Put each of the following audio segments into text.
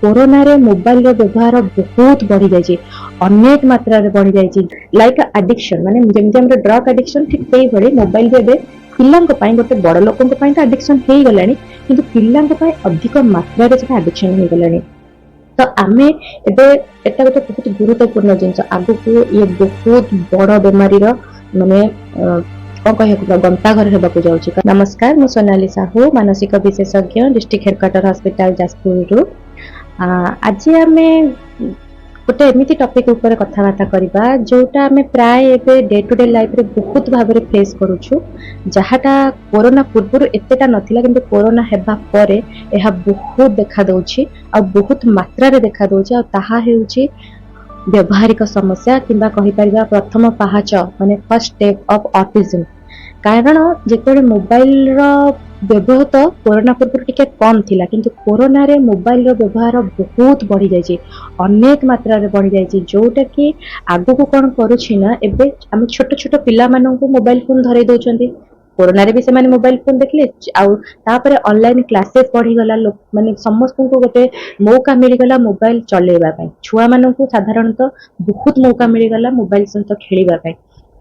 Corona रे mobile रो व्यवहार बहुत बढ़ी जाइए, अनेक मात्रा रे बढ़ी जाइए। लाइक एडिक्शन माने जेमती हमर ड्रग एडिक्शन ठीक सेही भली मोबाइल रे बे पिल्लांक पई गोटे बड़ लोकंक पई तो एडिक्शन हेई गलानी, किंतु पिल्लांक पई अधिक मात्रा रे सेटा एडिक्शन हेई गलानी। तो आमे एबे एटा गोटे बहुत गुरुत्वपूर्ण जिनस आगु को ये बहुत बड़ बेमारी रो माने कौन कह गंताघर होगा जाऊँगी। नमस्कार, मु सोनाली साहू, मानसिक विशेषज्ञ, डिस्ट्रिक्ट हेडक्वार्टर हॉस्पिटल जाजपुर। आज आम गोटे एमती टॉपिक ऊपर कथबार्ता करबा जोटा आम प्राय एबे डे टू डे लाइफ रे बहुत भाव में फेस करूछु, जहाटा कोरोना पूर्व एतेटा नथिला किंतु कोरोना हेबा परे एहा बहुत देखा दउछि आ बहुत मात्रा रे देखा दउछि। आ ताहा हेउछि व्यवहारिक समस्या किंबा कहि परिबा प्रथम पाहाच माने फर्स्ट स्टेप ऑफ ऑटिज्म। कारण जेतबे मोबाइल रो व्यवहार कोरोना पूर्व टिके कम थिला, किंतु कोरोना रे मोबाइल रो व्यवहार बहुत बढ़ी जाइए, अनेक मात्रा रे बढ़ी जाइए। जोटा कि आगु को कौन करुछि ना, एबे हम छोट छोट पिला माननकु मोबाइल फोन धरै दउचंदी। कोरोना रे भी से माने मोबाइल फोन देखले आउ तापरे ऑनलाइन क्लासेस बढ़ी गला, लोक माने समस्त को गोटे मौका मिल गला मोबाइल चलेबा पई। छुआ माननकु साधारणतः बहुत मौका मिल गला मोबाइल सहित खेलिबा पई।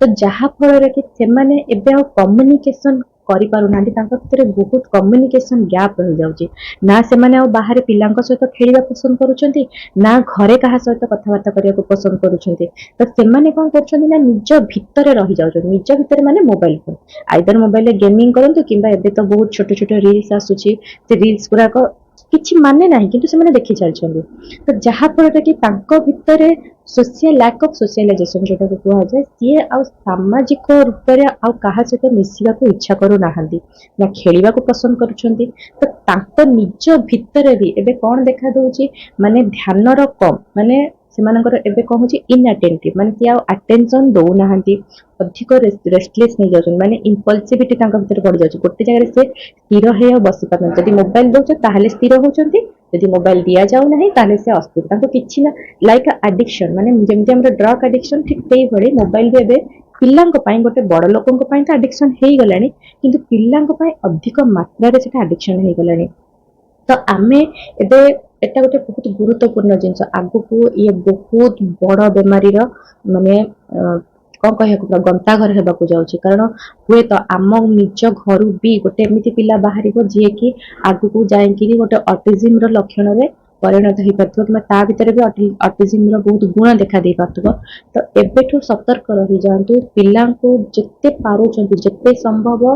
तो जहा फल कि सेमाने एबे आ कम्युनिकेशन करि पारु नांदी, तांका भितर बहुत कम्युनिकेशन गैप रहि जाउची। ना सेमाने आ बाहर पिलांक सहित खेलिबा पसंद करूचंती, ना घरे कहा सहित कथबार्ता करिया को पसंद करूचंती। तो सेमाने कोन करचंती ना निज भितर रहि जाउचंती। निज भितर माने मोबाइल फोन, आइदर मोबाइल रे गेमिंग करंतु किंबा एबे तो बहुत छोट छोट रील्स आसुची, से रील्स गुरा को किछि माने नाही किंतु सेमाने देखि चलचंती। तो जहा फल कि तांको भितर सोशल लैक ऑफ सोशलाइजेशन जोटा को कहा जाए, सी आ सामाजिक रूप से आ कहा सहित मिसिबा को इच्छा करू नाहंती, ना खेलिबा को पसंद करूछंती। तो तांको निज भितर भी एबे कोन देखा दउची माने ध्यान रो कम, माने सेमानकर एबे कहू छी इनअटेंटिव, माने कि आ अटेंशन दउ नाहंती, अधिक रेस्टलेस नहीं जाउछन, माने इंपल्सिविटी तांका भितर बढ़ जाउछ। गोटे जगह से स्थिर हे बसी पारन, जदि मोबाइल दउछ ताहले स्थिर होउछंती, यदि मोबाइल दिया जाऊ नहीं ताहले से अस्थिर। तांको किछि ना लाइक एडिक्शन माने जेमती हमर ड्रग एडिक्शन ठीक सेही भली मोबाइल भी एबे पिल्लांक पई गोटे बड़ लोकंक पई तो एडिक्शन हेई गलानी, किंतु पिल्लांक पई अधिक मात्रा रे सेटा एडिक्शन हेई गलानी। तो आमे एबे एटा गोटे बहुत गुरुत्वपूर्ण जिनस आगु को ये बहुत बड़ बेमारी रो माने कौन कह गंताघर होगा जाऊँगी। कारण हुए तो आम निज घर भी गोटे एमती पिला बाहर जी कि आगु को जाकि गोटे ऑटिज्म रो लक्षण रे परिणत हो पार्थिव कि ता भीतर भी ऑटिज्म रो बहुत गुण देखा दे पार्थिव। तो एबेठू सतर्क रही जातु, पिला को जिते पारुचंती जिते संभव,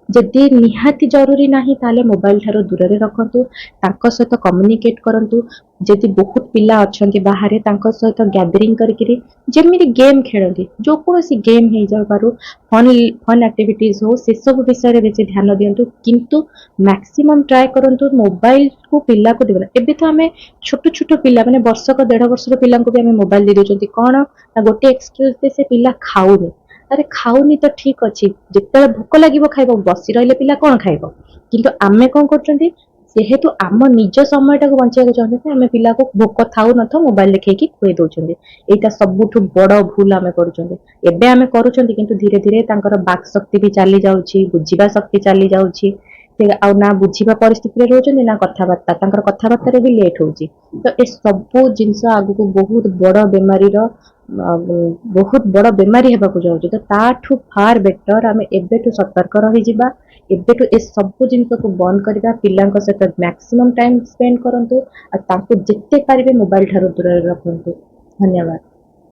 जदि निहाती जरूरी नाही ताले मोबाइल ठारो दूर रे रखंतु, तांको सहित कम्युनिकेट करंतु। जदि बहुत पिला अछंती बाहर तांको सहित गैदरिंग करके जेमिति गेम खेलंती, जो कोनोसी गेम हे जा पारु, फन एक्टिविटीज हो, से सब विषय रे बेसी ध्यान दियंतु, किंतु मैक्सिमम ट्राई करंतु मोबाइल को पिला को देबना। एबे तो हमें छोट छोट पिला माने वर्षक 1.5 वर्षर पिला को भी हमें मोबाइल दे देचंती। कोन ना गोटे एक्सक्यूज दे से पिला खाउनी, अरे खाऊनी तो ठीक अच्छी, जिते भोक लगे खाइब, बसी रही पिला कौन खाइब। किंतु आमे कौन करछंती, जेहेतु आम निज समय टाक बचाइବାକୁ चाहते आम पिला को भोक थाउ न थाउ मोबाइल देखैकी खुए दउछंती। एटा सबुठु बड़ भूल आमे करूछंती। एबे आमे करूछंती किंतु धीरे धीरे तांकर बाक शक्ति भी चली जाउछि, बुझिबा शक्ति चली जाउछि, से आ ना बुझिबा परिस्थिति रे रहउछंती, ना कथाबार्ता तांकर कथाबार्ता रे भी लेट होउछि। तो ए सब जिंस आगु को बहुत बड़ बेमारी रो बहुत बड़ बेमारी हेबाकु जाउछि। तो ताठू फार बेटर आमे एबेठू सतर्क रही जिबा, एबेठू ए सब जिंस को बंद करबा, पिलांक सहित मैक्सिमम टाइम स्पेंड करंतु, आ तांको जिते पारिबे मोबाइल ठारो दूर रखंतु। धन्यवाद।